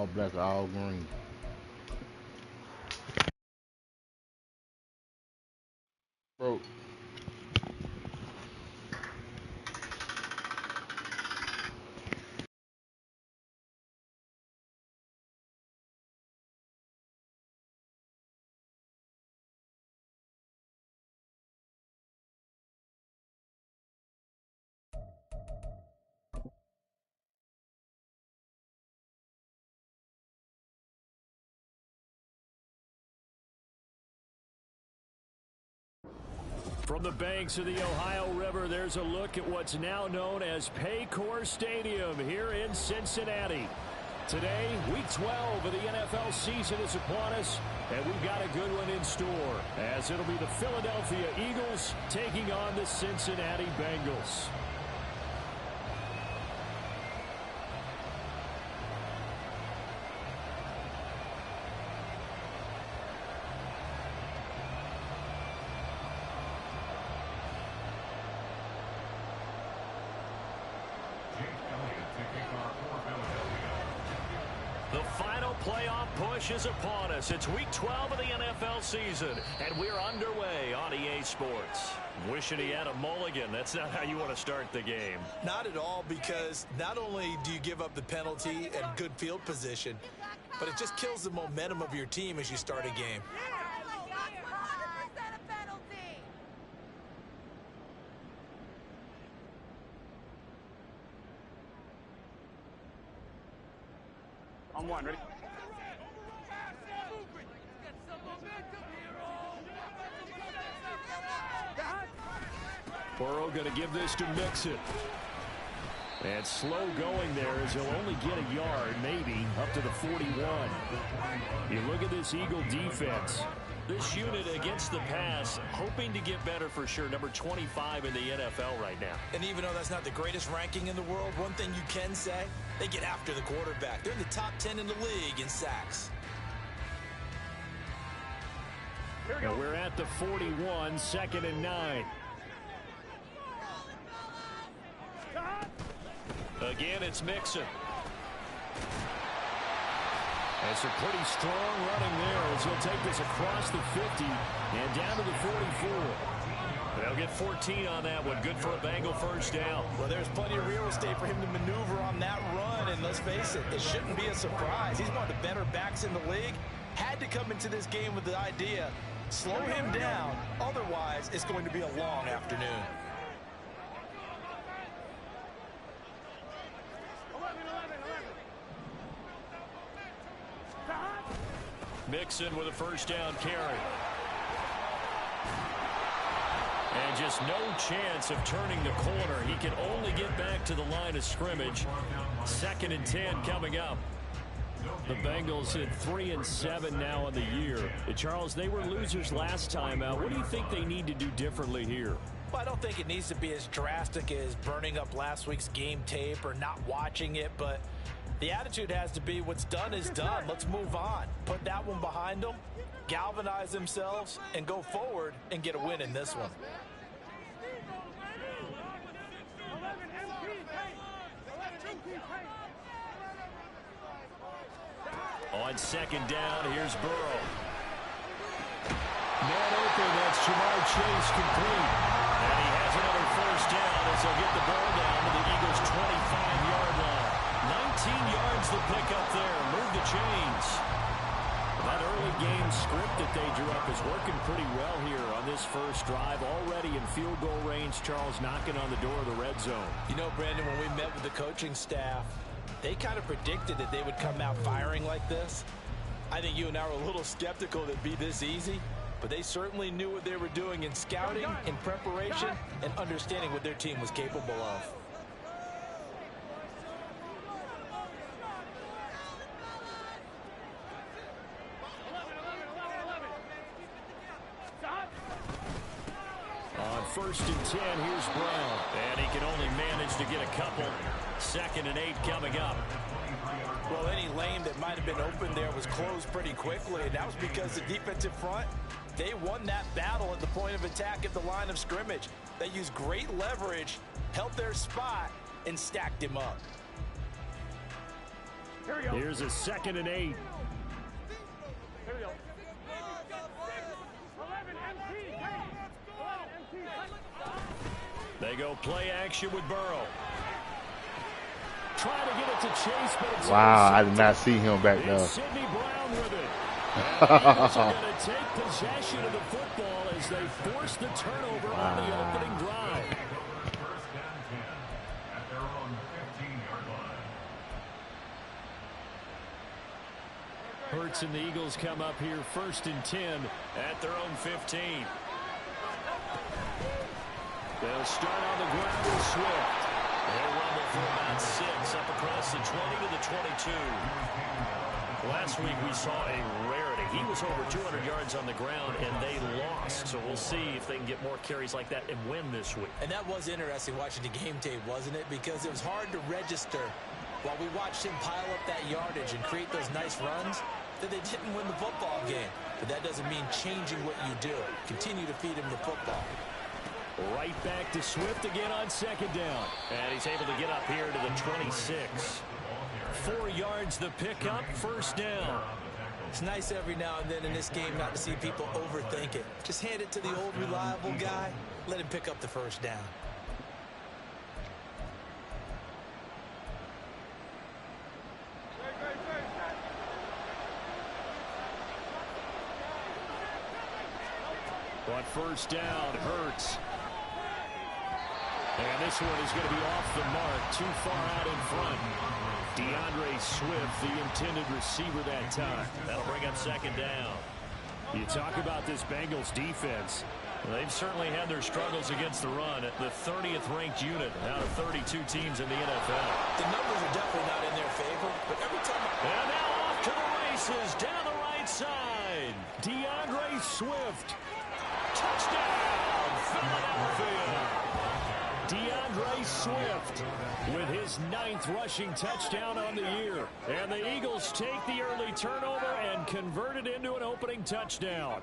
All blessed, all green. Bro, From the banks of the Ohio River, there's a look at what's now known as Paycor Stadium here in Cincinnati. Today, week 12 of the NFL season is upon us, and we've got a good one in store, as it'll be the Philadelphia Eagles taking on the Cincinnati Bengals. The final playoff push is upon us. It's week 12 of the NFL season, and we're underway on EA Sports. Wishing he had a mulligan. That's not how you want to start the game. Not at all, because not only do you give up the penalty and good field position, but it just kills the momentum of your team as you start a game. On one, ready? Burrow going to give this to Mixon. And slow going there as he'll only get a yard, maybe, up to the 41. You look at this Eagle defense. This unit against the pass, hoping to get better for sure. Number 25 in the NFL right now. And even though that's not the greatest ranking in the world, one thing you can say, they get after the quarterback. They're in the top 10 in the league in sacks. And we're at the 41, 2nd and 9. Again, it's Mixon. And some pretty strong running there as he'll take this across the 50 and down to the 44. They'll get 14 on that one. Good for a Bengal first down. Well, there's plenty of real estate for him to maneuver on that run, and let's face it, it shouldn't be a surprise. He's one of the better backs in the league. Had to come into this game with the idea, slow him down, otherwise it's going to be a long afternoon. Mixon with a first down carry. And just no chance of turning the corner. He can only get back to the line of scrimmage. 2nd and 10 coming up. The Bengals at 3-7 now on the year. Charles, they were losers last time out. What do you think they need to do differently here? Well, I don't think it needs to be as drastic as burning up last week's game tape or not watching it, but the attitude has to be what's done is done. Let's move on. Put that one behind them, galvanize themselves, and go forward and get a win in this one. On 2nd down, here's Burrow. Man open, that's Jamar Chase complete. And he has another first down as they'll get the ball down to the Eagles' 25-yard line. 19 yards to pick up there. Move the chains. That early game script that they drew up is working pretty well here on this first drive. Already in field goal range, Charles knocking on the door of the red zone. You know, Brandon, when we met with the coaching staff, they kind of predicted that they would come out firing like this. I think you and I were a little skeptical that it'd be this easy, but they certainly knew what they were doing in scouting, in preparation, and understanding what their team was capable of. On 1st and 10, here's Brown. And he can only manage to get a couple. 2nd and 8 coming up. Well, any lane that might have been open there was closed pretty quickly, and that was because the defensive front, they won that battle at the point of attack at the line of scrimmage. They used great leverage, held their spot, and stacked him up. Here's a 2nd and 8. Here we go. They go play action with Burrow. Trying to get it to Chase, but it's Wow, I did not see him back there. Sidney Brown with it. And the Eagles are going to take possession of the football as they force the turnover on the opening drive. Hurts and the Eagles come up here 1st and 10 at their own 15. They'll start on the ground with Swift. They'll rumble for about 6 up across the 20 to the 22. Last week we saw a rarity. He was over 200 yards on the ground, and they lost. So we'll see if they can get more carries like that and win this week. And that was interesting watching the game tape, wasn't it? Because it was hard to register while we watched him pile up that yardage and create those nice runs that they didn't win the football game. But that doesn't mean changing what you do. Continue to feed him the football. Right back to Swift again on 2nd down. And he's able to get up here to the 26. 4 yards the pickup, 1st down. It's nice every now and then in this game not to see people overthink it. Just hand it to the old reliable guy. Let him pick up the 1st down. On 1st down, Hurts. And this one is going to be off the mark, too far out in front. DeAndre Swift, the intended receiver that time. That'll bring up 2nd down. You talk about this Bengals defense. They've certainly had their struggles against the run at the 30th ranked unit out of 32 teams in the NFL. The numbers are definitely not in their favor, but every time... And now off to the races, down the right side. DeAndre Swift. Touchdown, Philadelphia. DeAndre Swift with his 9th rushing touchdown on the year. And the Eagles take the early turnover and convert it into an opening touchdown.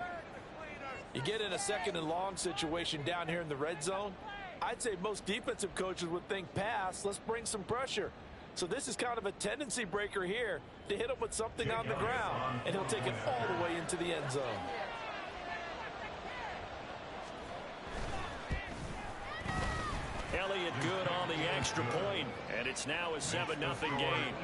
You get in a 2nd and long situation down here in the red zone. I'd say most defensive coaches would think pass. Let's bring some pressure. So this is kind of a tendency breaker here to hit him with something on the ground. And he'll take it all the way into the end zone. Elliott good on the extra point, and it's now a 7-0 game.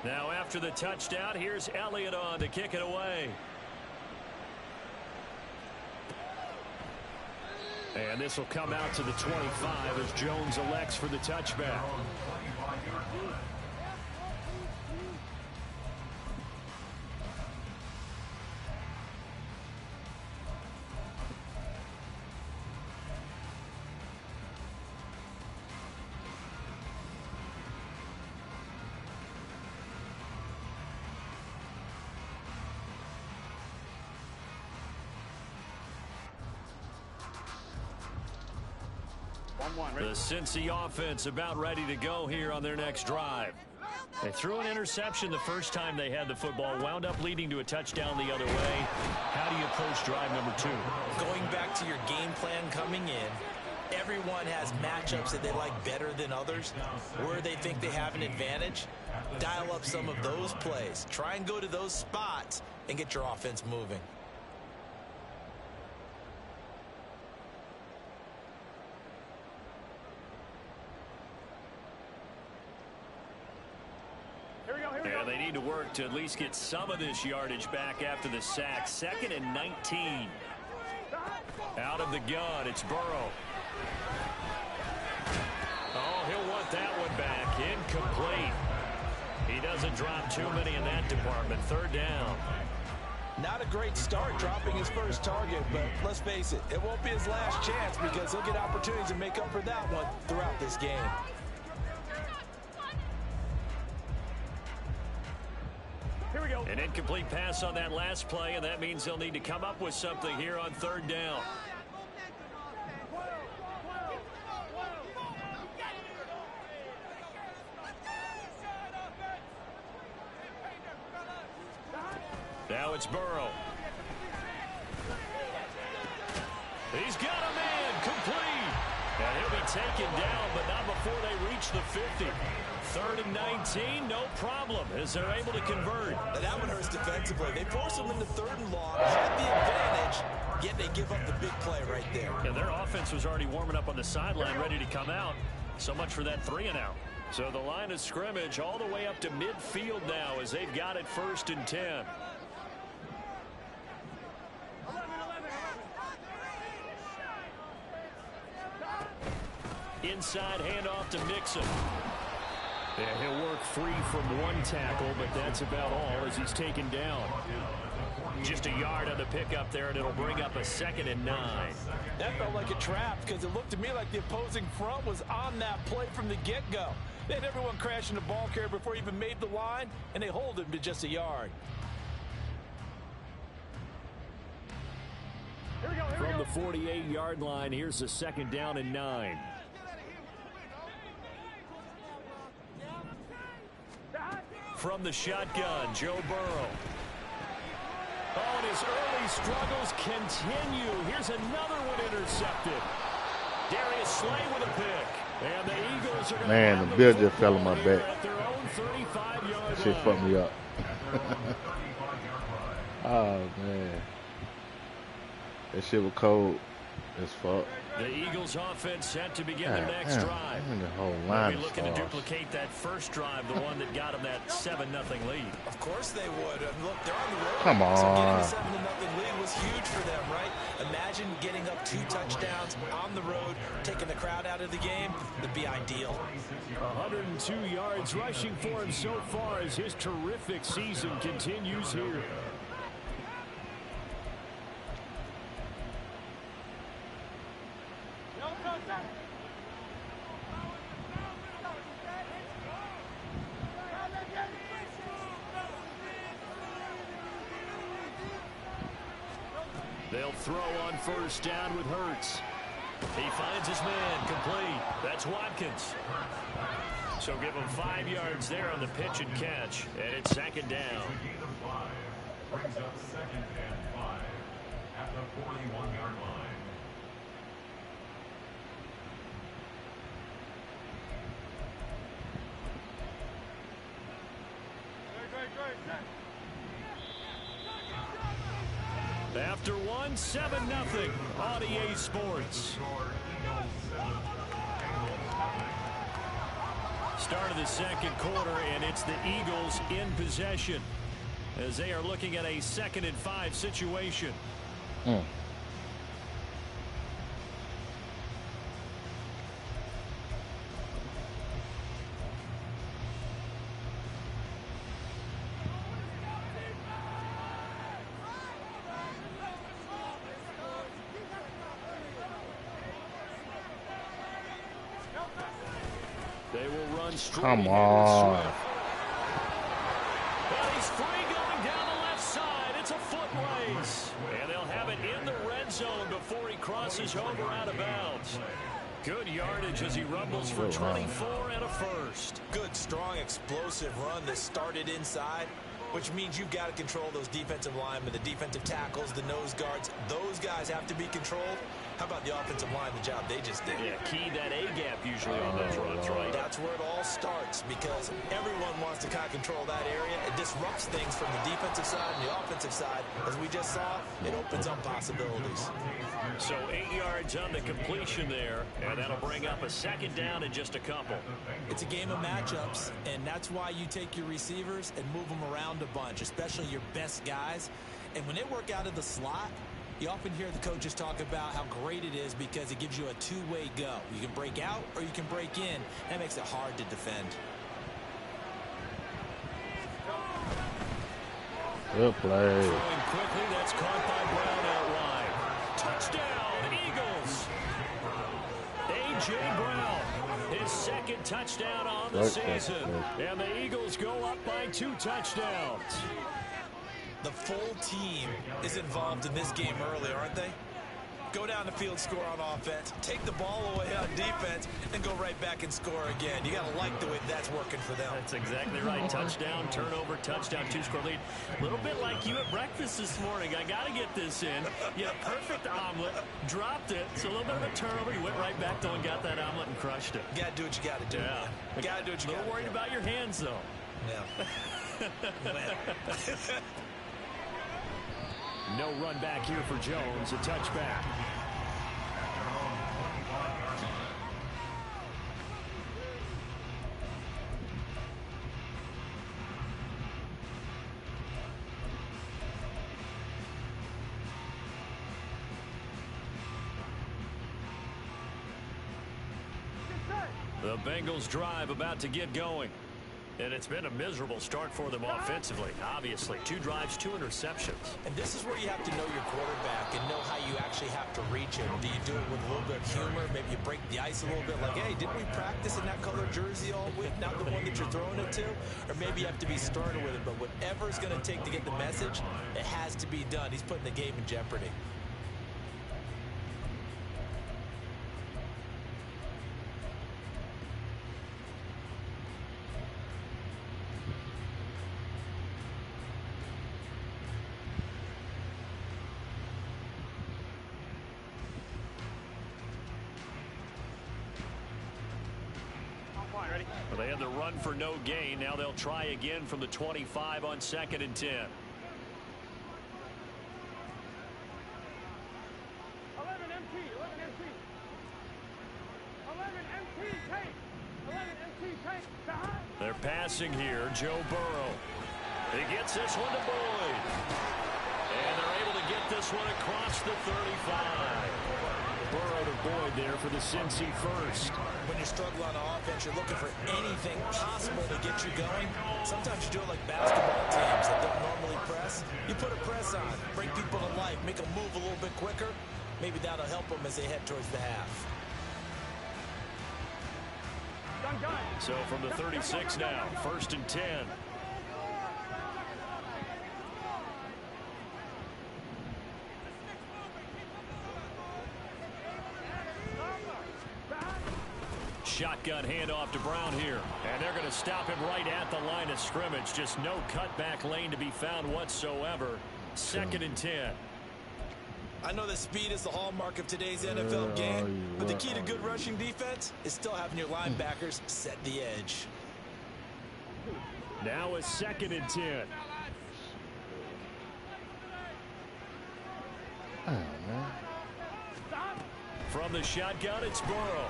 Now after the touchdown, here's Elliott on to kick it away. And this will come out to the 25 as Jones elects for the touchback. The Cincy offense about ready to go here on their next drive. They threw an interception the first time they had the football, wound up leading to a touchdown the other way. How do you approach drive number 2? Going back to your game plan coming in, everyone has matchups that they like better than others, where they think they have an advantage. Dial up some of those plays. Try and go to those spots and get your offense moving. And they need to work to at least get some of this yardage back after the sack. 2nd and 19. Out of the gun, it's Burrow. Oh, he'll want that one back. Incomplete. He doesn't drop too many in that department. 3rd down. Not a great start dropping his first target, but let's face it, it won't be his last chance because he'll get opportunities to make up for that one throughout this game. An incomplete pass on that last play, and that means they'll need to come up with something here on 3rd down. So it's Burrow. He's got a man complete. And he'll be taken down, but not before they reach the 50. 3rd and 19, no problem, as they're able to convert. Now that one hurts defensively. They force them into 3rd and long, had the advantage, yet they give up the big play right there. And their offense was already warming up on the sideline, ready to come out. So much for that 3 and out. So the line of scrimmage all the way up to midfield now as they've got it 1st and 10. Inside handoff to Mixon. And he'll work free from 1 tackle, but that's about all as he's taken down. Just a yard on the pickup there, and it'll bring up a 2nd and 9. That felt like a trap because it looked to me like the opposing front was on that play from the get-go. They had everyone crashing the ball carrier before he even made the line, and they hold him to just a yard. From the 48-yard line, here's the 2nd down and 9. From the shotgun, Joe Burrow. Oh, and his early struggles continue. Here's another one intercepted. Darius Slay with a pick. And the Eagles are going to Man, the bill just fell on my back. at their own 35-yard That shit line. fucked me up. Oh, man. That shit was cold as fuck. The Eagles offense set to begin their next drive. The whole They'll line be looking of to stars. duplicate that first drive, the one that got them that 7-0 lead. Of course they would. Look, they're on the road. Come So getting on. a 7-0 lead was huge for them, right? Imagine getting up 2 touchdowns on the road, taking the crowd out of the game. That'd be ideal. 102 yards rushing for him so far as his terrific season continues here. They'll throw on 1st down with Hurts. He finds his man complete. That's Watkins. So give him 5 yards there on the pitch and catch. And it's 2nd down. Brings up 2nd and 5 at the 41-yard line. After 1, 7-0 on EA Sports. Start of the 2nd quarter, and it's the Eagles in possession as they are looking at a 2nd and 5 situation. They will run straight. Come on. But he's free going down the left side. It's a foot race. And they'll have it in the red zone before he crosses over out of bounds. Good yardage as he rumbles for 24 and a 1st. Good, strong, explosive run that started inside, which means you've got to control those defensive linemen, the defensive tackles, the nose guards. Those guys have to be controlled. How about the offensive line, the job they just did? Yeah, key that A-gap usually on those runs, right? That's where it all starts because everyone wants to kind of control that area. It disrupts things from the defensive side and the offensive side. As we just saw, it opens up possibilities. So 8 yards on the completion there, and that'll bring up a 2nd down in just a couple. It's a game of matchups, and that's why you take your receivers and move them around a bunch, especially your best guys. And when they work out of the slot, you often hear the coaches talk about how great it is because it gives you a 2-way go. You can break out or you can break in. That makes it hard to defend. Good play. Throwing quickly, that's caught by Brown out wide. Touchdown, Eagles. A.J. Brown, his 2nd touchdown on the season. And the Eagles go up by 2 touchdowns. The full team is involved in this game early, aren't they? Go down down the field, score on offense, take the ball away on defense, and go right back and score again. You got to like the way that's working for them. That's exactly right. Touchdown, turnover, touchdown, 2-score lead. A little bit like you at breakfast this morning. I got to get this in. You had a perfect omelet, dropped it. So a little bit of a turnover. You went right back though and got that omelet and crushed it. You got to do what you got to do. Yeah. You got to do what you got to do. A little worried about your hands though. Yeah. No run back here for Jones. A touchback. The Bengals drive about to get going. And it's been a miserable start for them offensively. Obviously, 2 drives, 2 interceptions. And this is where you have to know your quarterback and know how you actually have to reach him. Do you do it with a little bit of humor? Maybe you break the ice a little bit like, hey, didn't we practice in that color jersey all week? Not the one that you're throwing it to? Or maybe you have to be sterner with it. But whatever it's going to take to get the message, it has to be done. He's putting the game in jeopardy. Well, they had the run for no gain. Now they'll try again from the 25 on 2nd and 10. 11 MT, 11 MT. 11 MT, take. 11 MT, take. Behind. They're passing here. Joe Burrow. He gets this one to Boyd. And they're able to get this one across the 35. Burrow to Boyd there for the Cincy first. When you're struggling on offense, you're looking for anything possible to get you going. Sometimes you do it like basketball teams that don't normally press. You put a press on, bring people to life, make them move a little bit quicker. Maybe that'll help them as they head towards the half. So from the 36 now, 1st and 10. Shotgun handoff to Brown here. And they're going to stop him right at the line of scrimmage. Just no cutback lane to be found whatsoever. 2nd and 10. I know that speed is the hallmark of today's NFL game, but the key to good rushing defense is still having your linebackers set the edge. Now a 2nd and 10. Oh, man. From the shotgun, it's Burrow.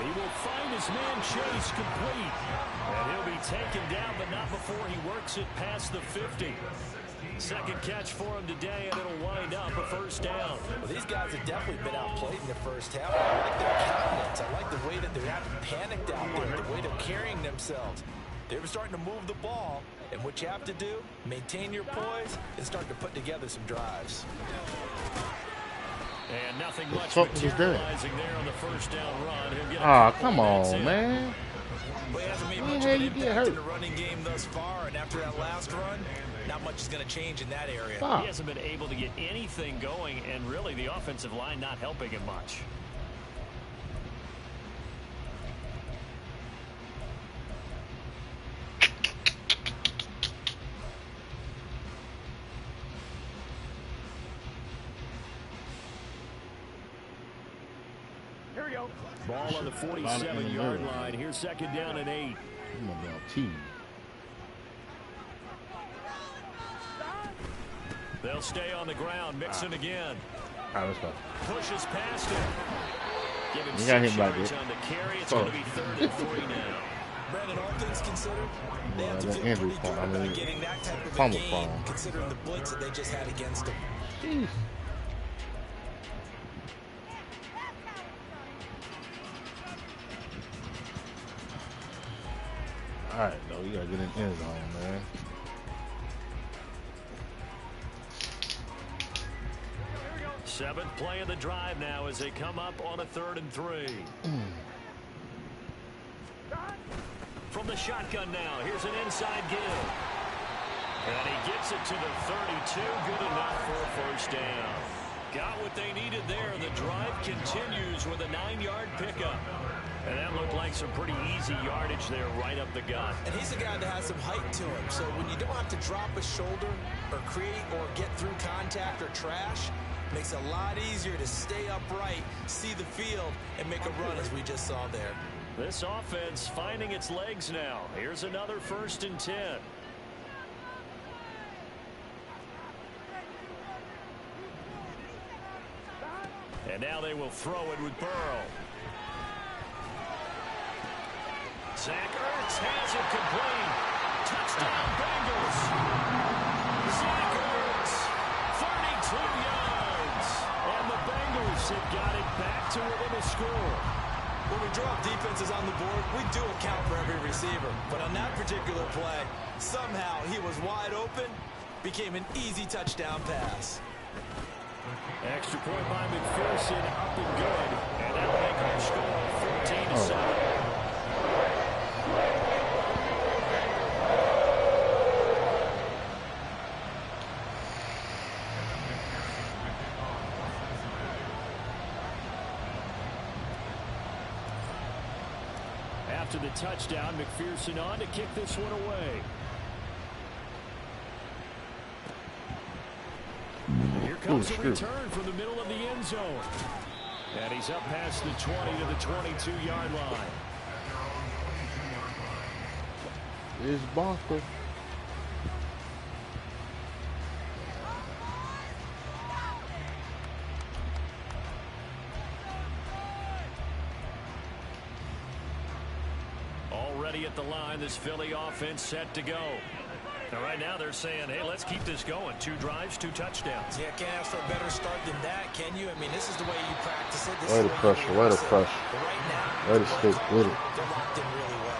He will find his man Chase complete. And he'll be taken down, but not before he works it past the 50. Second catch for him today, and it'll wind up a 1st down. Well, these guys have definitely been outplayed in the first half. I like their confidence. I like the way that they're not panicked out there, the way they're carrying themselves. They were starting to move the ball, and what you have to do, maintain your poise and start to put together some drives. And nothing much fuck was that? materializing there on the 1st down run. He'll get a Ah, couple come minutes on, in. man. Well, he hasn't made Man, much how of an you get impact hurt? in the running game thus far, and after that last run, not much is going to change in that area. Fuck. He hasn't been able to get anything going, and really the offensive line not helping him much. Here we go. Ball on the 47-yard line. Here's 2nd down and 8. I'm gonna be on T. They'll stay on the ground. Mixon again. All right, let's go. Pushes past him. Give him You got 6 him back yards there. on the carry. It's Oh. going to be 3rd and 3 now. Brandon, all things considered, they have to that feel injury pretty good problem, about getting that type of a fumble game, problem. considering the blitz that they just had against them. Jeez. All right, though, you gotta get in the end zone, man. Seventh play of the drive now as they come up on a 3rd and 3. From the shotgun now, here's an inside give. And he gets it to the 32. Good enough for a 1st down. Got what they needed there. The drive continues with a 9-yard pickup. And that looked like some pretty easy yardage there right up the gut. And he's a guy that has some height to him. So when you don't have to drop a shoulder or create or get through contact or trash, it makes it a lot easier to stay upright, see the field, and make a run as we just saw there. This offense finding its legs now. Here's another 1st and 10. And now they will throw it with Burrow. Zach Ertz has it complete. Touchdown Bengals. Zach Ertz, 32 yards. And the Bengals have got it back to within a score. When we draw defenses on the board, we do account for every receiver. But on that particular play, somehow he was wide open, became an easy touchdown pass. Extra point by McPherson, up and good. And that'll make our score 14-7. After the touchdown, McPherson on to kick this one away. Here comes a return from the middle of the end zone. And he's up past the 20 to the 22-yard line. It's Barker. Already at the line, this Philly offense set to go. Now, right now they're saying, hey, let's keep this going. 2 drives, 2 touchdowns. Yeah, can't ask for a better start than that, can you? I mean, this is the way you practice it. This Way is to the way pressure, you way to rehearse it. pressure. But right now, Way to stick with it. they're locked in really well.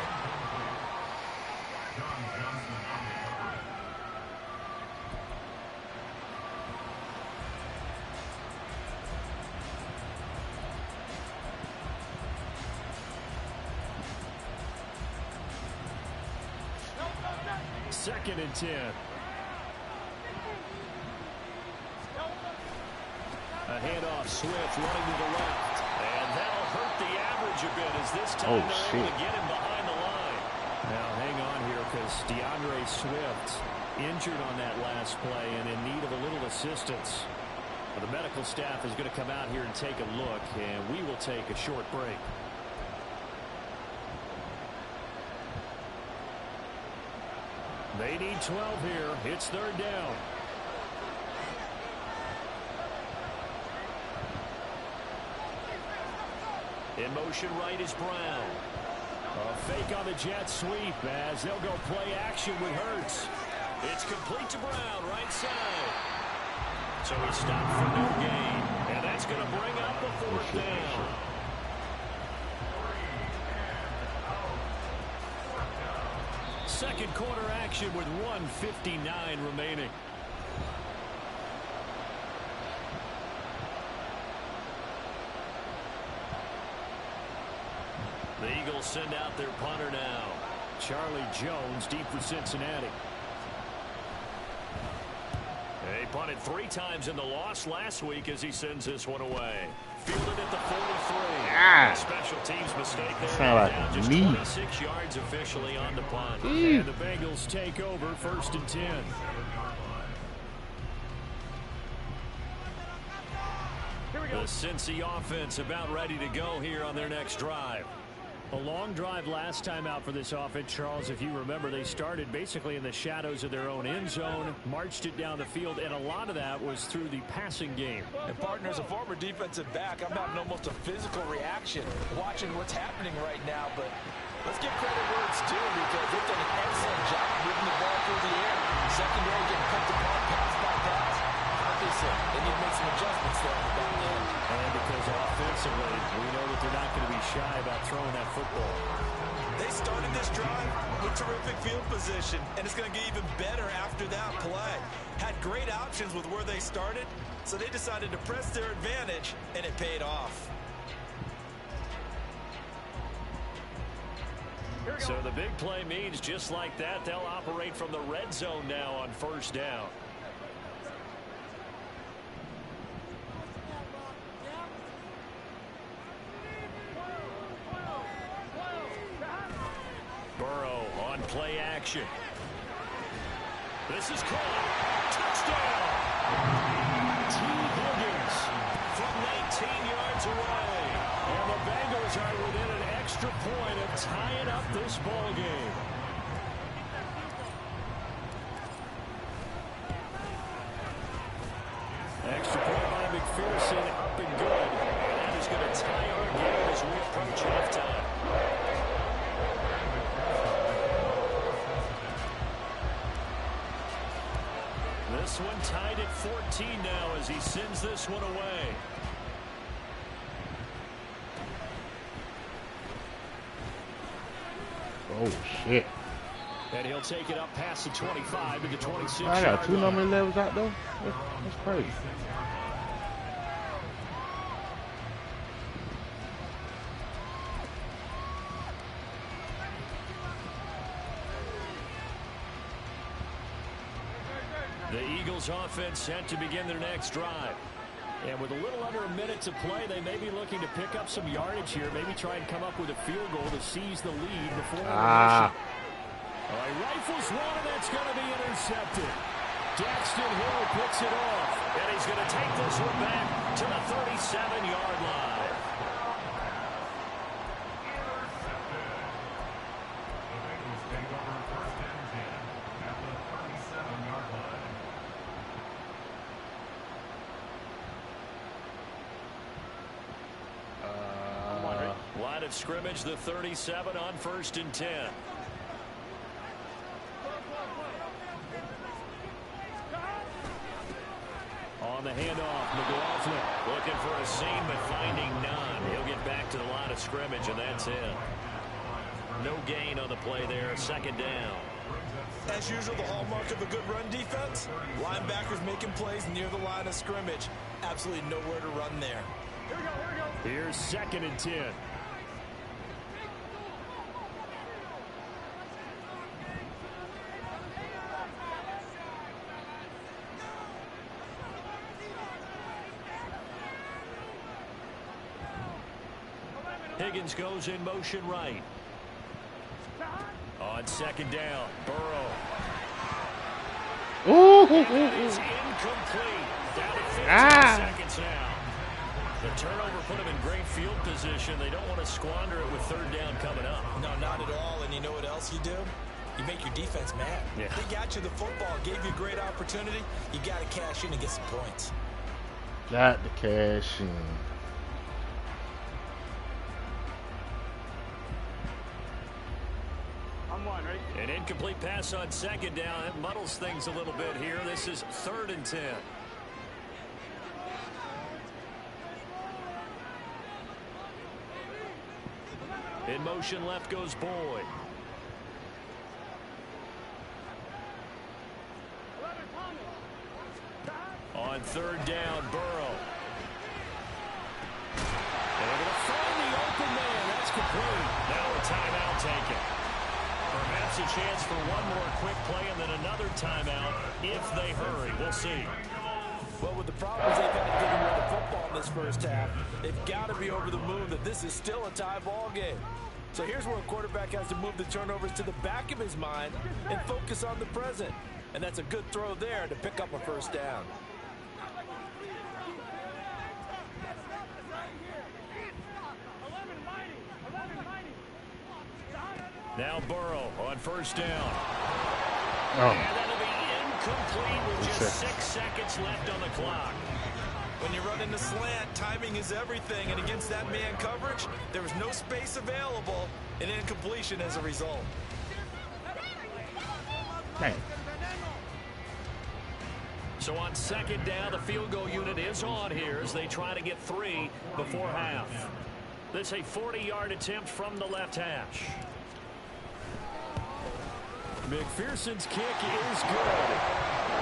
Second and 10. A handoff, Swift running to the left. And that'll hurt the average a bit as this time they're able to get him behind the line. Now hang on here because DeAndre Swift injured on that last play and in need of a little assistance. Well, the medical staff is going to come out here and take a look, and we will take a short break. They need 12 here. It's 3rd down. In motion right is Brown. A fake on the jet sweep as they'll go play action with Hurts. It's complete to Brown, right side. So he stopped for no gain. And that's going to bring up the 4th down. Second quarter action with 1:59 remaining. The Eagles send out their punter now. Charlie Jones deep for Cincinnati. They punted 3 times in the loss last week as he sends this one away. Fielded at the 43. Special teams mistake there. Sound like just me. 26 yards officially on the punt. And the Bengals take over 1st and 10. The Cincy offense about ready to go here on their next drive. A long drive last time out for this offense, Charles. If you remember, they started basically in the shadows of their own end zone, marched it down the field, and a lot of that was through the passing game. And partner, as a former defensive back, I'm having almost a physical reaction watching what's happening right now. But let's give credit where it's due because they've done an excellent job moving the ball through the air. Secondary getting picked apart pass by pass. Obviously, they need to make some adjustments there on the back end. And because offensively, we know that they're not going to be shy about throwing that football. They started this drive with terrific field position, and it's going to get even better after that play. Had great options with where they started, so they decided to press their advantage, and it paid off. So the big play means just like that, they'll operate from the red zone now on 1st down. Play action. This is caught. Touchdown. T. Higgins from 19 yards away. And the Bengals are within an extra point of tying up this ball game. Extra point by McPherson, up and good. That is going to tie our game as we approach halftime. This one tied at 14 now as he sends this one away. Oh, shit. And he'll take it up past the 25 to the 26. I got 2 number 11s out there. That's crazy. The Eagles offense set to begin their next drive. And with a little under a minute to play, they may be looking to pick up some yardage here. Maybe try and come up with a field goal to seize the lead before intermission. All right, rifles one, and that's going to be intercepted. Daxton Hill picks it off. And he's going to take this one back to the 37-yard line. Line of scrimmage, the 37 on 1st and 10. On the handoff, McLaughlin looking for a seam but finding none. He'll get back to the line of scrimmage, and that's it. No gain on the play there, 2nd down. As usual, the hallmark of a good run defense, linebackers making plays near the line of scrimmage. Absolutely nowhere to run there. Here's 2nd and 10. Higgins goes in motion right. On 2nd down, Burrow. Ooh. It's incomplete. Down to 15 seconds now. The turnover put them in great field position. They don't want to squander it with 3rd down coming up. No, not at all. And you know what else you do? You make your defense mad. Yeah. They got you the football, gave you a great opportunity. You got to cash in and get some points. Got the cash in. An incomplete pass on 2nd down. It muddles things a little bit here. This is 3rd and 10. In motion left goes Boyd. On 3rd down, Burrow. And they're going to find the open man. That's complete. Now a timeout taken. Perhaps a chance for one more quick play and then another timeout if they hurry. We'll see. Well, with the problems they've had getting rid of the football in this first half, they've got to be over the moon that this is still a tie ball game. So here's where a quarterback has to move the turnovers to the back of his mind and focus on the present. And that's a good throw there to pick up a 1st down. Now Burrow on 1st down. Oh. And that'll be incomplete with just 6 seconds left on the clock. When you're running the slant, timing is everything. And against that man coverage, there was no space available, and incompletion as a result. Dang. So on 2nd down, the field goal unit is on here as they try to get 3 before half. This is a 40-yard attempt from the left hash. McPherson's kick is good.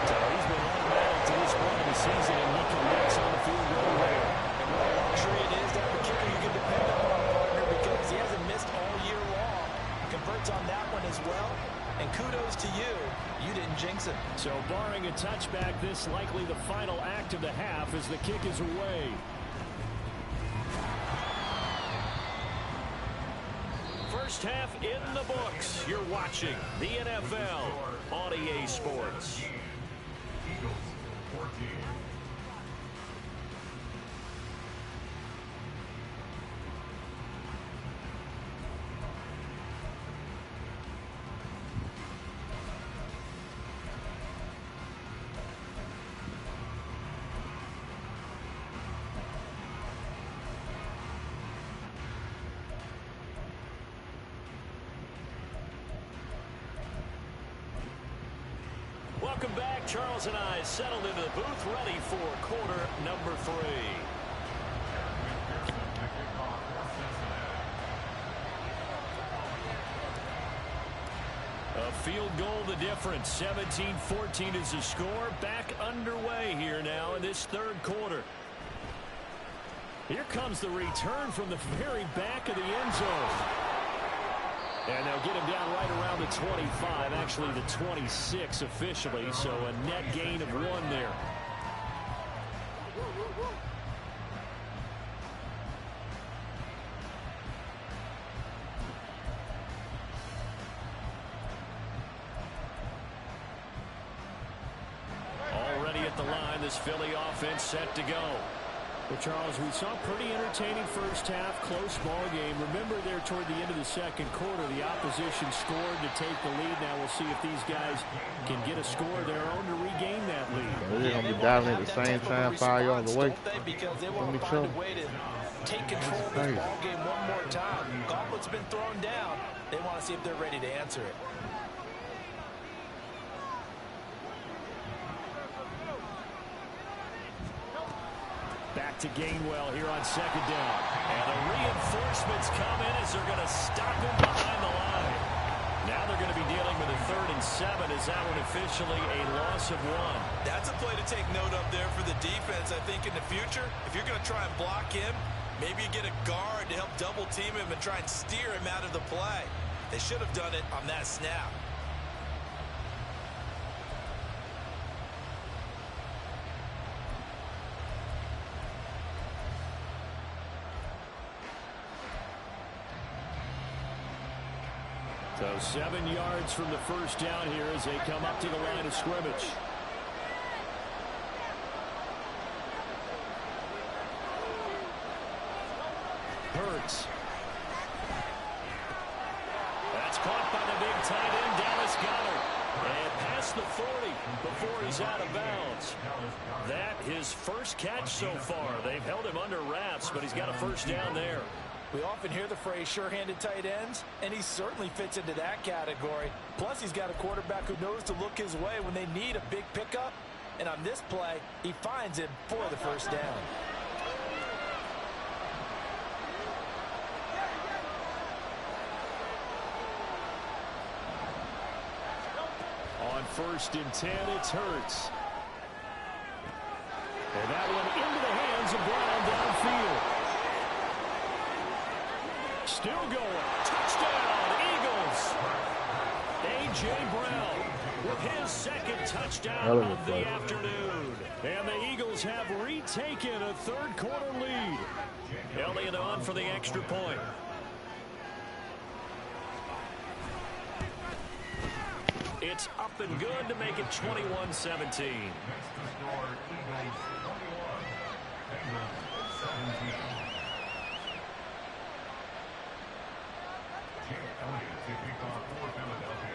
So he's been automatic to this point of the season, and he connects on the field goal there. And what a luxury it is to have a kicker you can depend upon, partner, because he hasn't missed all year long. Converts on that one as well. And kudos to you. You didn't jinx it. So barring a touchback, this likely the final act of the half as the kick is away. First half in the books. You're watching the NFL on EA Sports. Eagles 14. Welcome back. Charles and I settled into the booth, ready for quarter number 3. A field goal the difference. 17-14 is the score. Back underway here now in this third quarter. Here comes the return from the very back of the end zone. And they'll get him down right around the 25, actually the 26 officially, so a net gain of 1 there. Already at the line, this Philly offense set to go. Well, Charles, we saw a pretty entertaining first half, close ball game. Remember there toward the end of the second quarter, the opposition scored to take the lead. Now we'll see if these guys can get a score of their own to regain that lead. They're going to be diving at the same time 5 yards away. Because they want to find a way to take control of this ball game one more time. Gauntlet's been thrown down. They want to see if they're ready to answer it. Back to Gainwell here on second down. And the reinforcements come in as they're going to stop him behind the line. Now they're going to be dealing with a 3rd and 7. Is that one officially a loss of 1? That's a play to take note of there for the defense. I think in the future, if you're going to try and block him, maybe you get a guard to help double team him and try and steer him out of the play. They should have done it on that snap. So 7 yards from the first down here as they come up to the line of scrimmage. Hurts. That's caught by the big tight end, Dallas Goedert. And past the 40 before he's out of bounds. That his first catch so far. They've held him under wraps, but he's got a first down there. We often hear the phrase sure-handed tight ends, and he certainly fits into that category. Plus, he's got a quarterback who knows to look his way when they need a big pickup. And on this play, he finds him for the first down. On 1st and 10, it's Hurts. And that one into the hands of Brown downfield. Still going. Touchdown, Eagles. A.J. Brown with his 2nd touchdown of the afternoon. And the Eagles have retaken a 3rd quarter lead. Elliott on for the extra point. It's up and good to make it 21-17.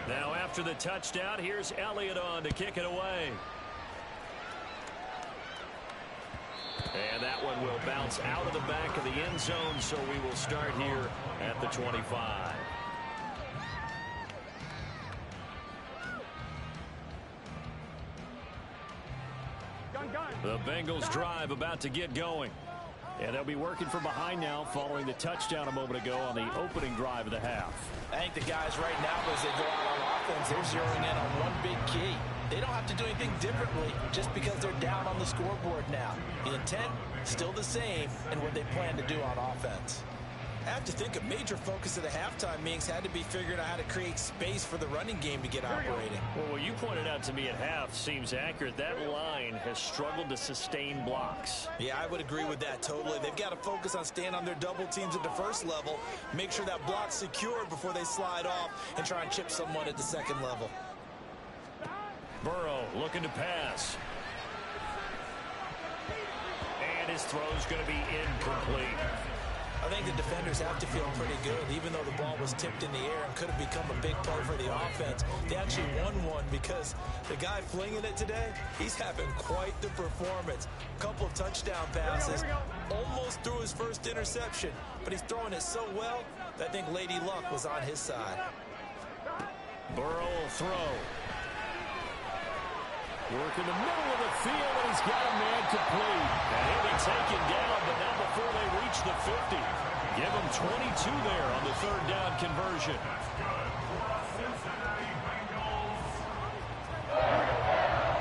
Now after the touchdown, here's Elliott on to kick it away. And that one will bounce out of the back of the end zone, so we will start here at the 25. The Bengals drive about to get going. And they'll be working from behind now following the touchdown a moment ago on the opening drive of the half. I think the guys right now, as they go out on offense, they're zeroing in on one big key. They don't have to do anything differently just because they're down on the scoreboard now. The intent, still the same, and what they plan to do on offense. I have to think a major focus of the halftime meetings had to be figuring out how to create space for the running game to get operating. Well, what you pointed out to me at half seems accurate. That line has struggled to sustain blocks. Yeah, I would agree with that totally. They've got to focus on staying on their double teams at the first level, make sure that block's secure before they slide off and try and chip someone at the second level. Burrow looking to pass. And his throw's going to be incomplete. I think the defenders have to feel pretty good. Even though the ball was tipped in the air and could have become a big play for the offense, they actually won one because the guy flinging it today, he's having quite the performance. A couple of touchdown passes, almost threw his first interception, but he's throwing it so well that I think Lady Luck was on his side. Burrow will throw. Work in the middle of the field, and he's got a man complete. And he'll be taken down, but not before they reach the 50. Give him 22 there on the third down conversion. That's good for the Cincinnati Bengals.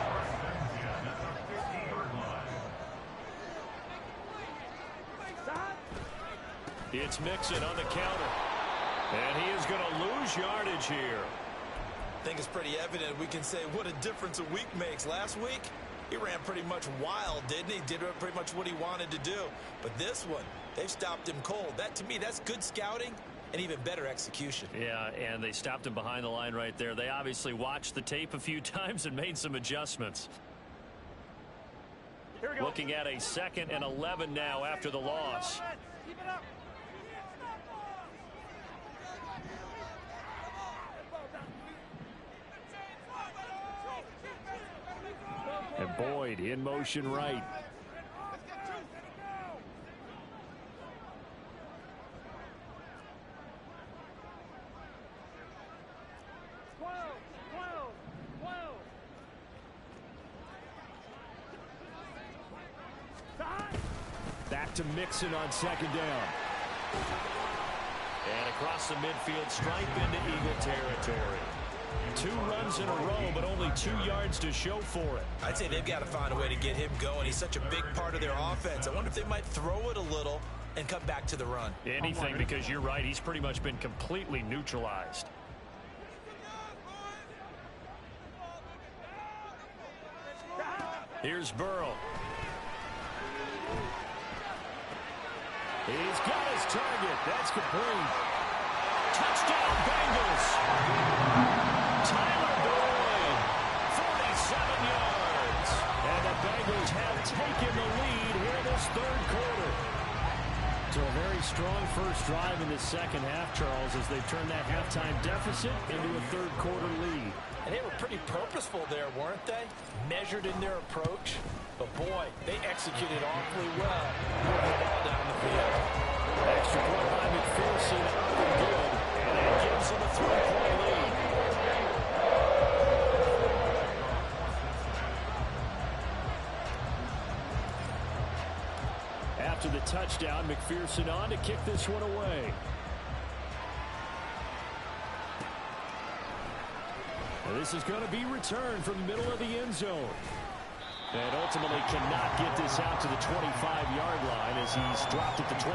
First and 10 at the 50-yard line. It's Mixon on the counter. And he is going to lose yardage here. I think it's pretty evident we can say what a difference a week makes. Last week, he ran pretty much wild, didn't he? Did pretty much what he wanted to do. But this one, they've stopped him cold. That, to me, that's good scouting and even better execution. Yeah, and they stopped him behind the line right there. They obviously watched the tape a few times and made some adjustments. Looking at a 2nd and 11 now after the loss. Keep it up. And Boyd in motion right. Back to Mixon on 2nd down. And across the midfield stripe into Eagle territory. 2 runs in a row, but only 2 yards to show for it. I'd say they've got to find a way to get him going. He's such a big part of their offense. I wonder if they might throw it a little and come back to the run. Anything, because you're right. He's pretty much been completely neutralized. Here's Burrow. He's got his target. That's complete. Touchdown, Bengals. Tyler Boyd, 47 yards. And the Bengals have taken the lead here in this third quarter. So a very strong first drive in the second half, Charles, as they've turned that halftime deficit into a third quarter lead. And they were pretty purposeful there, weren't they? Measured in their approach. But boy, they executed awfully well. Moving the ball down the field. Extra point by McPherson, up and good. And that gives them a 3-point lead. After the touchdown, McPherson on to kick this one away. And this is going to be returned from the middle of the end zone. And ultimately cannot get this out to the 25-yard line as he's dropped at the 23.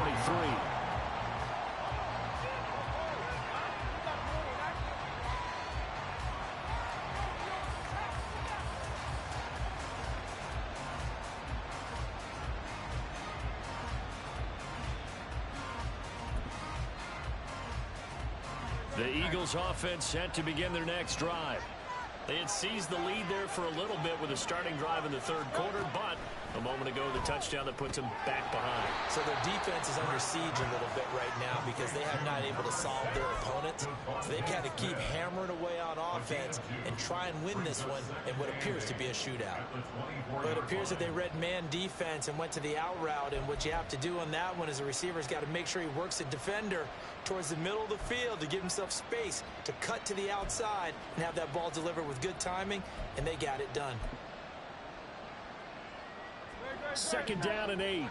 The Eagles offense set to begin their next drive. They had seized the lead there for a little bit with a starting drive in the third quarter, but a moment ago the touchdown that puts them back behind. So their defense is under siege a little bit right now because they have not able to solve their opponents. So they've got to keep hammering away on offense and try and win this one in what appears to be a shootout. But it appears that they read man defense and went to the out route, and what you have to do on that one is the receiver's got to make sure he works the defender towards the middle of the field to give himself space to cut to the outside and have that ball delivered with good timing, and they got it done. 2nd down and 8.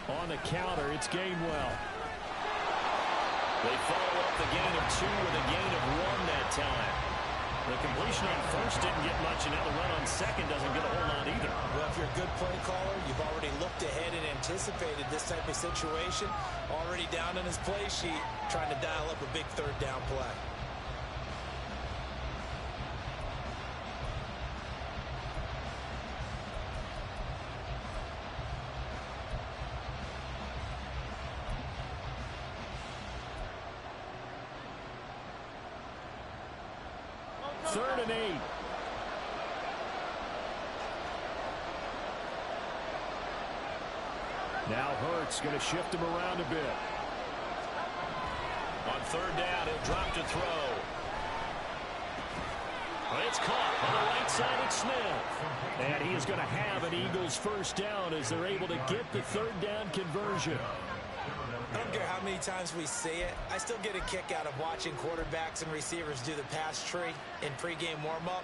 On the counter, it's Gainwell. They follow up the gain of 2 with a gain of 1 that time. The completion on first didn't get much, and now the run on second doesn't get a whole lot either. Well, if you're a good play caller, you've already looked ahead and anticipated this type of situation. Already down in his play sheet, trying to dial up a big third down play. Third and 8. Now Hurts going to shift him around a bit. On third down, he'll drop to throw. It's caught on the right side of Smith. And he is going to have an Eagles first down as they're able to get the third down conversion. I don't care how many times we see it. I still get a kick out of watching quarterbacks and receivers do the pass tree in pregame warm-up.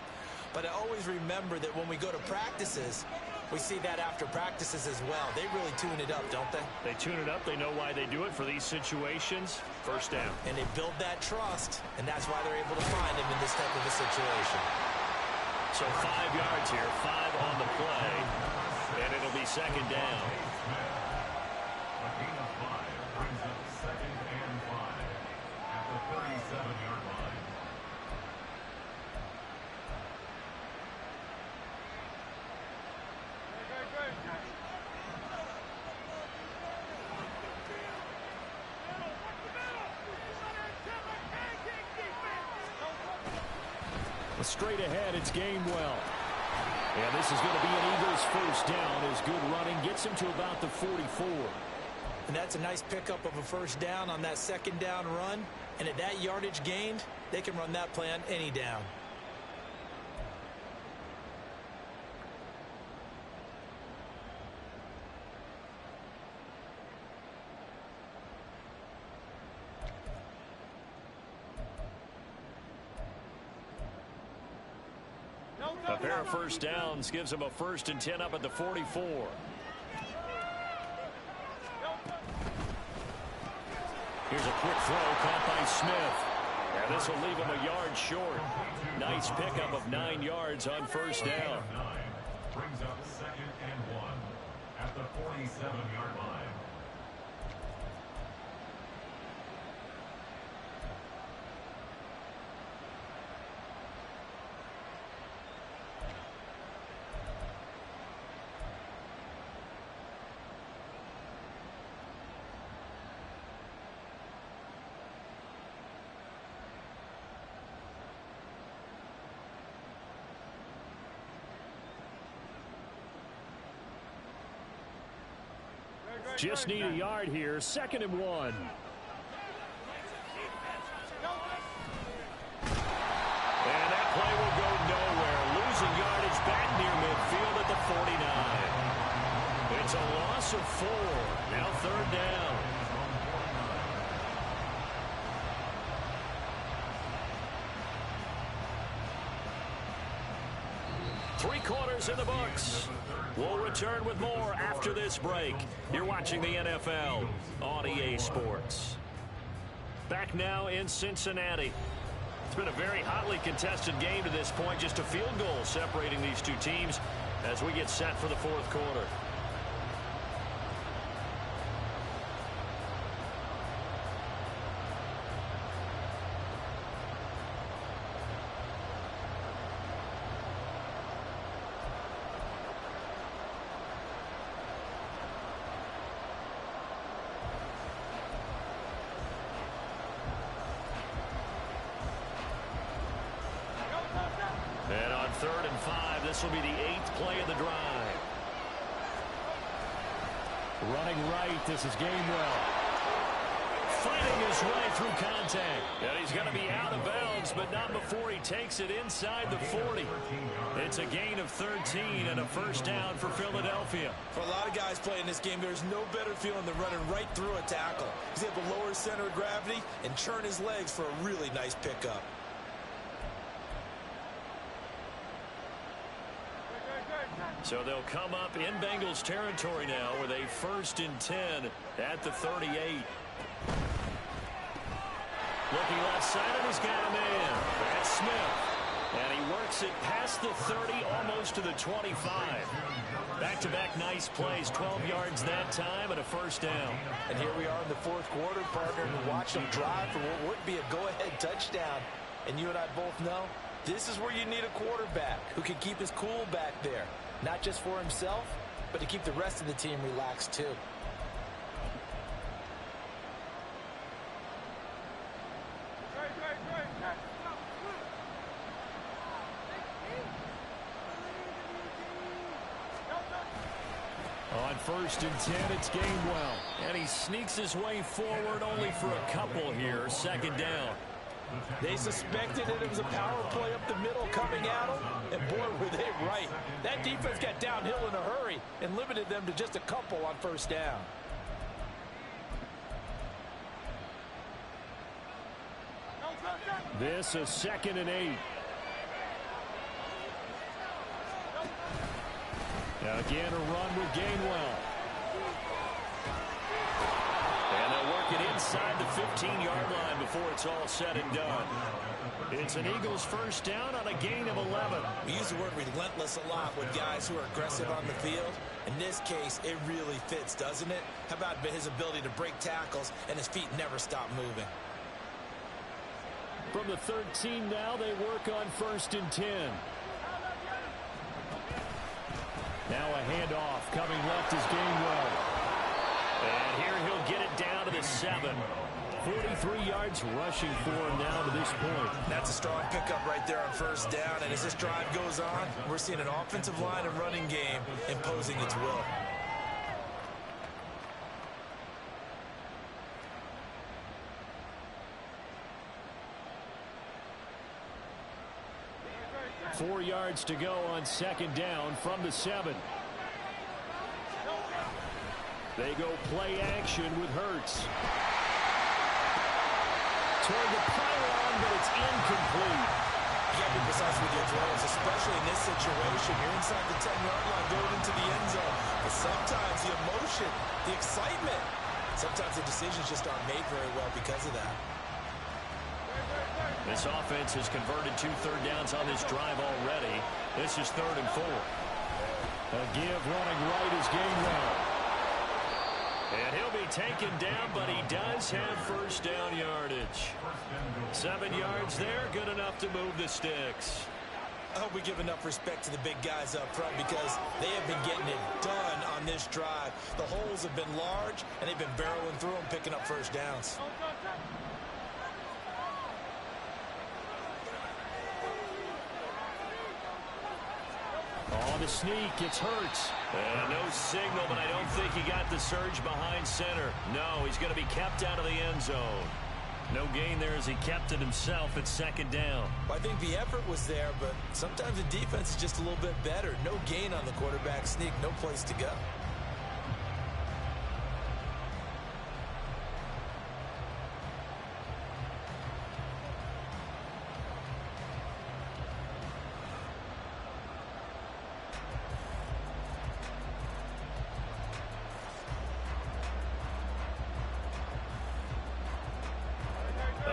But I always remember that when we go to practices, we see that after practices as well. They really tune it up, don't they? They tune it up. They know why they do it for these situations. First down. And they build that trust, and that's why they're able to find him in this type of a situation. So 5 yards here, 5 on the play, and it'll be second down. A gain of 5 brings up second and 5 at the 37-yard line. Straight ahead, it's Gainwell. And this is going to be an Eagles first down as good running gets him to about the 44. And that's a nice pickup of a first down on that second down run. And at that yardage gained, they can run that play on any down. A pair of first downs gives him a 1st and 10 up at the 44. Here's a quick throw caught by Smith. And this will leave him a yard short. Nice pickup of 9 yards on first down. Brings up second and 1 at the 47-yard line. Just need a yard here. 2nd and 1. And that play will go nowhere. Losing yardage back near midfield at the 49. It's a loss of 4. Now third down. Three quarters in the books. We'll return with more after this break. You're watching the NFL on EA Sports. Back now in Cincinnati. It's been a very hotly contested game to this point. Just a field goal separating these two teams as we get set for the fourth quarter. And on 3rd and 5, this will be the 8th play of the drive. Running right, this is Gainwell. Fighting his way through contact. And he's going to be out of bounds, but not before he takes it inside the 40. It's a gain of 13 and a first down for Philadelphia. For a lot of guys playing this game, there's no better feeling than running right through a tackle. He's able to lower his center of gravity and churn his legs for a really nice pickup. So they'll come up in Bengals territory now with a 1st and 10 at the 38. Looking left side of, he's got a man. That's Smith. And he works it past the 30, almost to the 25. Back-to-back nice plays, 12 yards that time and a first down. And here we are in the fourth quarter, partner, and watch them drive for what would be a go-ahead touchdown. And you and I both know this is where you need a quarterback who can keep his cool back there. Not just for himself, but to keep the rest of the team relaxed too. On 1st and 10, it's Gainwell. And he sneaks his way forward only for a couple here. 2nd down. They suspected that it was a power play up the middle coming at them, and boy, were they right. That defense got downhill in a hurry and limited them to just a couple on 1st down. This is 2nd and 8. Again, a run with Gainwell. And they'll work it inside the 15-yard line before it's all said and done. It's an Eagles 1st down on a gain of 11. We use the word relentless a lot with guys who are aggressive on the field. In this case, it really fits, doesn't it? How about his ability to break tackles and his feet never stop moving? From the 13 now, they work on 1st and 10. Now a handoff coming left is Gainwell. And here he'll get it down to the 7. 43 yards rushing for him now to this point. That's a strong pickup right there on 1st down. And as this drive goes on, we're seeing an offensive line and running game imposing its will. Four yards to go on 2nd down from the 7. They go play action with Hurts. Toward the pylon, but it's incomplete. You got to be precise with your throws, especially in this situation. You're inside the 10-yard line going into the end zone. But sometimes the emotion, the excitement, sometimes the decisions just aren't made very well because of that. This offense has converted 2 third downs on this drive already. This is 3rd and 4. A give running right is Gainwell. And he'll be taken down, but he does have 1st down yardage. 7 yards there, good enough to move the sticks. I hope we give enough respect to the big guys up front because they have been getting it done on this drive. The holes have been large, and they've been barreling through them, picking up 1st downs. On the sneak, it's Hurts. No signal, but I don't think he got the surge behind center. No, he's going to be kept out of the end zone. No gain there as he kept it himself at 2nd down. Well, I think the effort was there, but sometimes the defense is just a little bit better. No gain on the quarterback sneak, no place to go.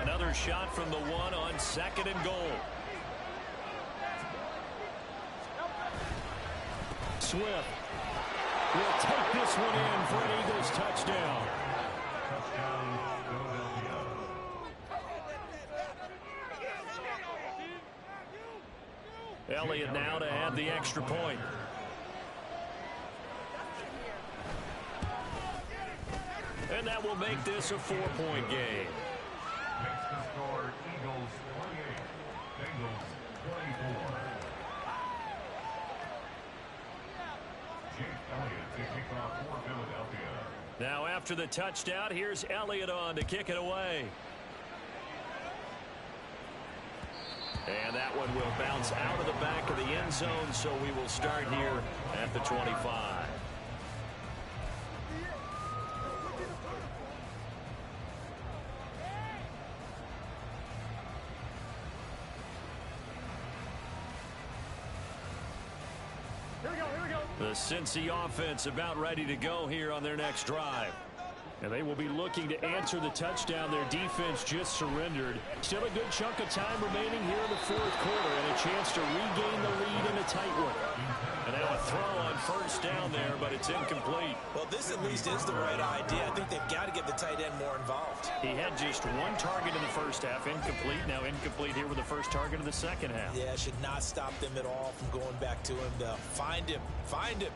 Another shot from the 1 on 2nd and goal. Swift will take this one in for an Eagles touchdown. Elliott now to add the extra point. And that will make this a 4-point game. Makes the score Eagles 28, Bengals 24. Jake Elliott to kick off for Philadelphia. Now after the touchdown, here's Elliott on to kick it away. And that one will bounce out of the back of the end zone, so we will start here at the 25. The Cincy offense about ready to go here on their next drive. And they will be looking to answer the touchdown. Their defense just surrendered. Still a good chunk of time remaining here in the fourth quarter and a chance to regain the lead in a tight one. And now a throw on first down there, but it's incomplete. Well, this at least is the right idea. I think they've got to get the tight end more involved. He had just one target in the first half, incomplete. Now incomplete here with the first target of the second half. Yeah, should not stop them at all from going back to him, though. Find him. Find him.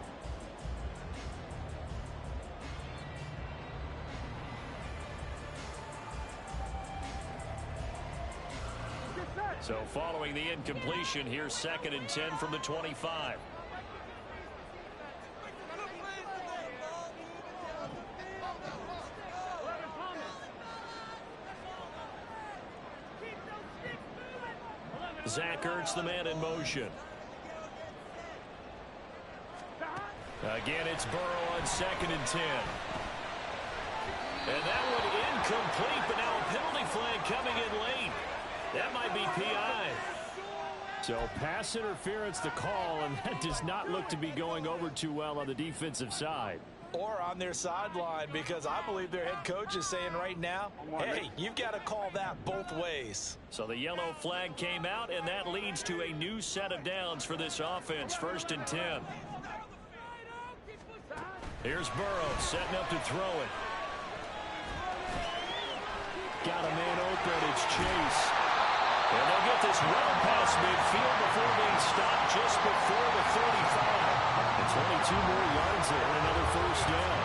So following the incompletion, here's 2nd and 10 from the 25. Zach Ertz, the man in motion. Again, it's Burrow on 2nd and 10. And that one incomplete, but now a penalty flag coming in late. That might be PI. So pass interference the call, and that does not look to be going over too well on the defensive side. Or on their sideline, because I believe their head coach is saying right now, hey, you've got to call that both ways. So the yellow flag came out, and that leads to a new set of downs for this offense. 1st and 10. Here's Burrow setting up to throw it. Got a man open. It's Chase. And they'll get this well past midfield before being stopped just before the 35. And 22 more yards there and another first down.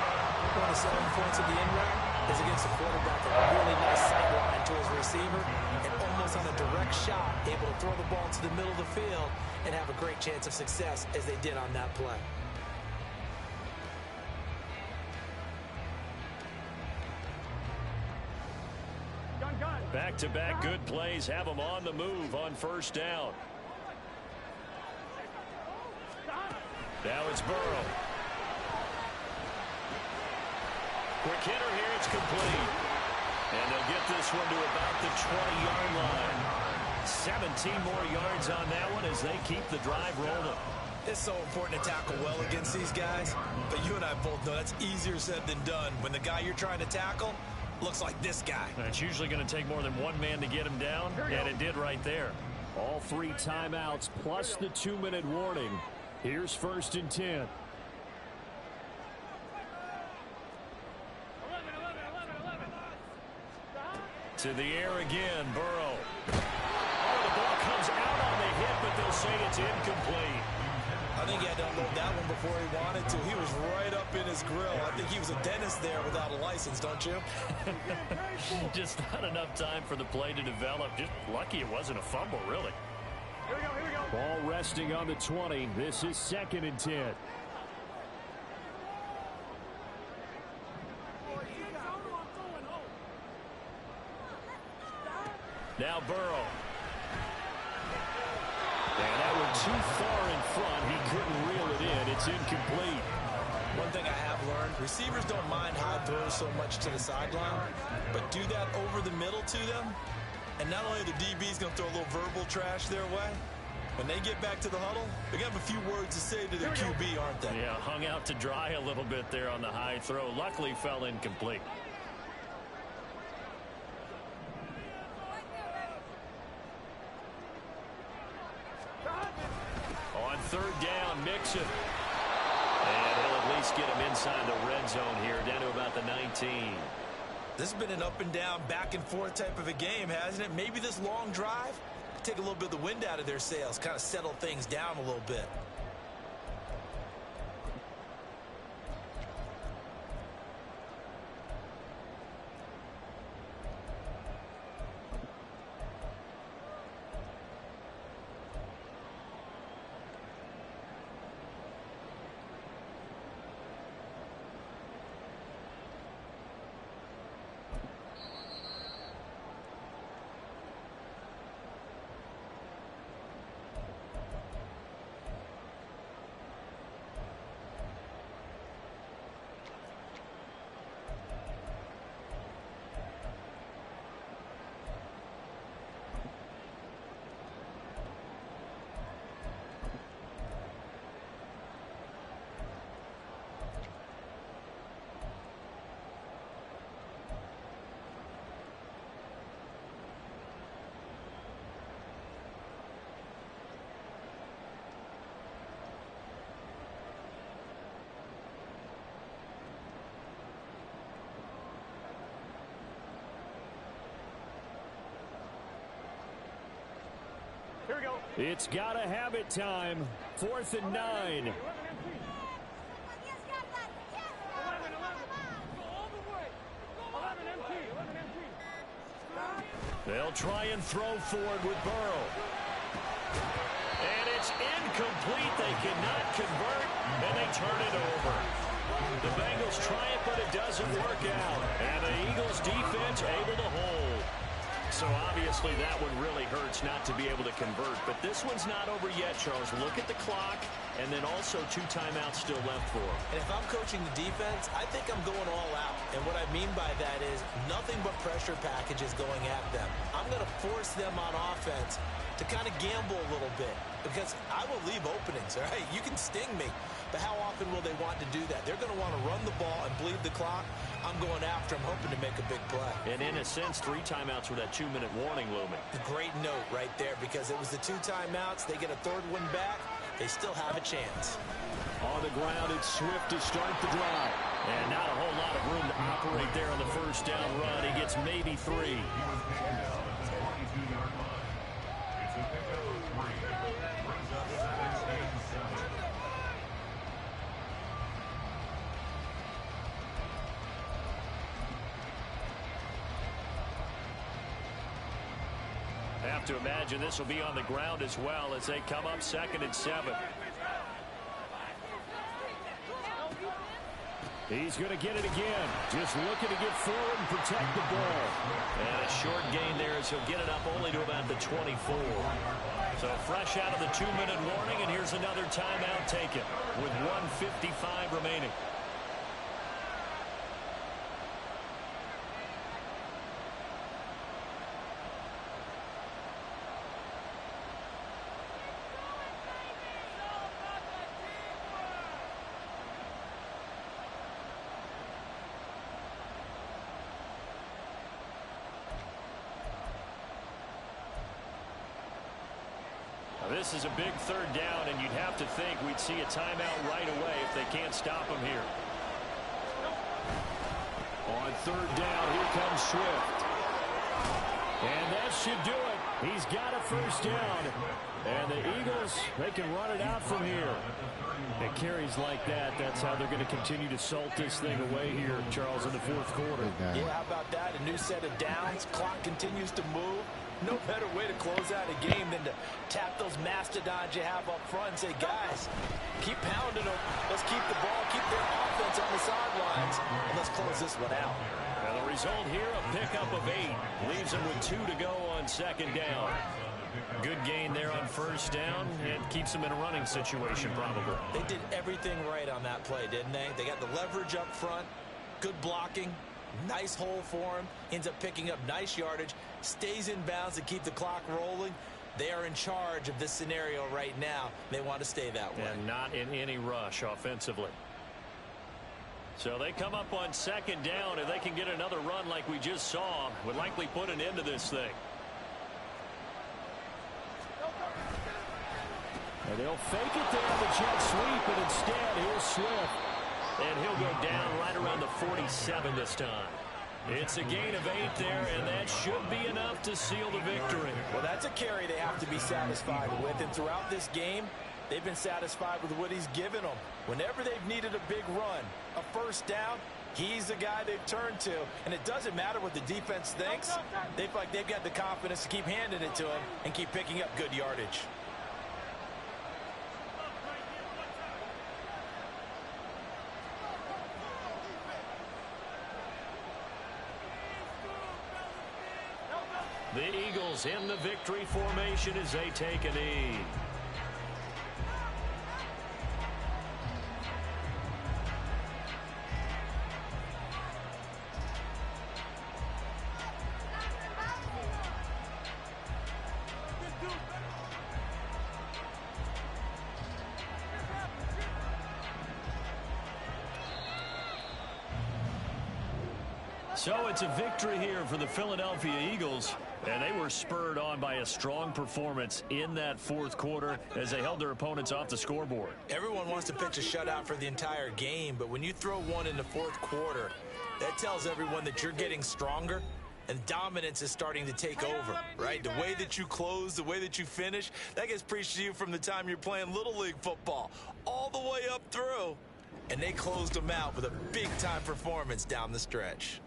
One of the selling points of the end round is against a quarterback, a really nice sight line to his receiver, and almost on a direct shot, able to throw the ball to the middle of the field and have a great chance of success as they did on that play. Back-to-back good plays have them on the move on first down. Now it's Burrow. Quick hitter here, it's complete. And they'll get this one to about the 20-yard line. 17 more yards on that one as they keep the drive rolling. It's so important to tackle well against these guys, but you and I both know that's easier said than done. When the guy you're trying to tackle looks like this guy. It's usually going to take more than one man to get him down, and it did right there. All 3 timeouts plus the 2-minute warning. Here's 1st and 10. To the air again, Burrow. Oh, the ball comes out on the hit, but they'll say it's incomplete. I think he had to unload that one before he wanted to. He was right up in his grill. I think he was a dentist there without a license, don't you? Just not enough time for the play to develop. Just lucky it wasn't a fumble, really. Here we go, here we go. Ball resting on the 20. This is 2nd and 10. Now Burrow. And that one too far in front. He couldn't reel it in. It's incomplete. One thing I have learned, receivers don't mind high throws so much to the sideline, but do that over the middle to them, and not only the DB's going to throw a little verbal trash their way, when they get back to the huddle, they're going to have a few words to say to their QB, aren't they? Yeah, hung out to dry a little bit there on the high throw. Luckily fell incomplete. On 3rd down, Mixon. And he'll at least get him inside the red zone here, down to about the 19. This has been an up and down, back and forth type of a game, hasn't it? Maybe this long drive could take a little bit of the wind out of their sails, kind of settle things down a little bit. Here we go. It's got to have it time. 4th and 9. 11 MT. They'll try and throw forward with Burrow. And it's incomplete. They cannot convert, and they turn it over. The Bengals try it, but it doesn't work out. And the Eagles defense able to hold. So obviously that one really hurts not to be able to convert. But this one's not over yet, Charles. Look at the clock, and then also 2 timeouts still left for them. And if I'm coaching the defense, I think I'm going all out. And what I mean by that is nothing but pressure packages going at them. I'm going to force them on offense to kind of gamble a little bit because I will leave openings, all right? You can sting me, but how often will they want to do that? They're going to want to run the ball and bleed the clock. I'm going after them, hoping to make a big play. And in a sense, 3 timeouts with that 2-minute warning looming. A great note right there because it was the 2 timeouts. They get a 3rd one back. They still have a chance. On the ground, it's Swift to start the drive. And not a whole lot of room to operate there on the first down run. He gets maybe 3. He was taken down at the 22-yard line. It's a pickup of 3. Brings up 7 and 7. Have to imagine this will be on the ground as well as they come up 2nd and 7. He's going to get it again. Just looking to get forward and protect the ball. And a short gain there as he'll get it up only to about the 24. So fresh out of the 2-minute warning, and here's another timeout taken with 1:55 remaining. This is a big 3rd down, and you'd have to think we'd see a timeout right away if they can't stop him here. On 3rd down, here comes Swift. And that should do it. He's got a 1st down. And the Eagles, they can run it out from here. It carries like that. That's how they're going to continue to salt this thing away here, Charles, in the 4th quarter. Yeah, how about that? A new set of downs. Clock continues to move. No better way to close out a game than to tap those mastodons you have up front and say, guys, keep pounding them. Let's keep the ball, keep their offense on the sidelines, and let's close this one out. And the result here, a pickup of 8. Leaves them with 2 to go on 2nd down. Good gain there on 1st down and keeps them in a running situation probably. They did everything right on that play, didn't they? They got the leverage up front, good blocking, nice hole for him, ends up picking up nice yardage, stays in bounds to keep the clock rolling. They are in charge of this scenario right now. They want to stay that way. And not in any rush offensively. So they come up on 2nd down, and they can get another run like we just saw. Would likely put an end to this thing. And they'll fake it there on the jet sweep, but instead, here's Swift. And he'll go down right around the 47 this time. It's a gain of 8 there, and that should be enough to seal the victory. Well, that's a carry they have to be satisfied with. And throughout this game, they've been satisfied with what he's given them. Whenever they've needed a big run, a 1st down, he's the guy they've turned to. And it doesn't matter what the defense thinks. They feel like they've got the confidence to keep handing it to him and keep picking up good yardage. The Eagles in the victory formation as they take a knee. So it's a victory here for the Philadelphia Eagles, and they were spurred on by a strong performance in that 4th quarter as they held their opponents off the scoreboard. Everyone wants to pitch a shutout for the entire game, but when you throw one in the 4th quarter, that tells everyone that you're getting stronger And dominance is starting to take over, right? The way that you close, the way that you finish, that gets preached to you from the time you're playing Little League football all the way up through. And they closed them out with a big-time performance down the stretch.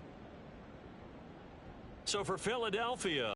So for Philadelphia,